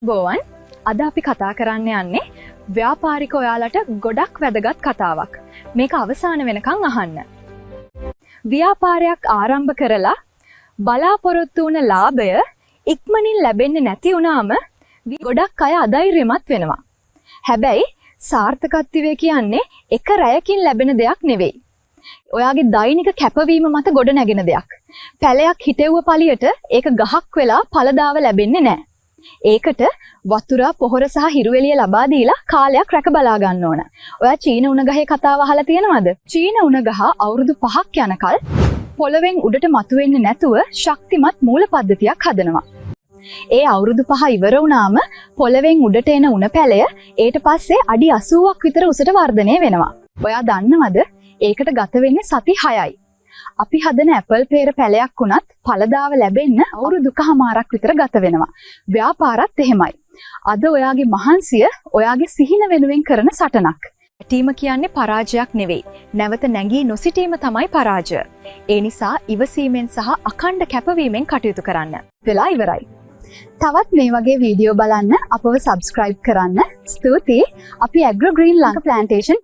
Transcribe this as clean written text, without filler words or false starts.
බෝවන් අද අපි කතා කරන්න යන්නේ ව්‍යාපාරික ඔයාලට ගොඩක් වැදගත් කතාවක්. මේක අවසාන වෙනකන් අහන්න. ව්‍යාපාරයක් ආරම්භ කරලා බලාපොරොත්තු වුණ ලාභය ඉක්මනින් ලැබෙන්නේ නැති වුණාම ගොඩක් අය අධෛර්යමත් වෙනවා. හැබැයි සාර්ථකත්වය කියන්නේ එක රැයකින් ලැබෙන දෙයක් නෙවෙයි. ඔයාගේ දෛනික කැපවීම මත ගොඩ නැගෙන දෙයක්. පැලයක් හිටෙව්ව පළියට ඒක ගහක් වෙලා ඵලදාව ලැබෙන්නේ නැහැ. ඒකට වතුර පොහොර සහ හිරුවෙලිය ලබා දීලා කාලයක් රැක බලා ගන්න ඕන. ඔයා චීන උණ ගහේ කතාව අහලා තියෙනවද? චීන උණ ගහ අවුරුදු 5ක් යනකල් පොළවෙන් උඩට මතුවෙන්නේ නැතුව ශක්තිමත් මූල පද්ධතියක් හදනවා. ඒ අවුරුදු 5 ඉවර වුණාම පොළවෙන් උඩට එන උණ පැලය ඊට පස්සේ අඩි 80ක් විතර උසට වර්ධනය වෙනවා. ඔයා දන්නවද? ඒකට ගත වෙන්නේ සති 6යි. අපි හදන ඇපල් pear පැලයක් වුණත් ඵලදාව ලැබෙන්න අවුරුදු 2මාරක් විතර ගත වෙනවා. ව්‍යාපාරත් එහෙමයි. අද ඔයාගේ මහන්සිය ඔයාගේ සිහින වෙනුවෙන් කරන සටනක්. ටීම කියන්නේ පරාජයක් නෙවෙයි. නැවත නැගී නොසිටීම තමයි පරාජය. ඒ නිසා ඉවසීමෙන් සහ අඛණ්ඩ කැපවීමෙන් කටයුතු කරන්න. වෙලා ඉවරයි. තවත් මේ වගේ වීඩියෝ බලන්න අපව subscribe කරන්න. ස්තුතියි. අපි Agro Green Lanka Plantation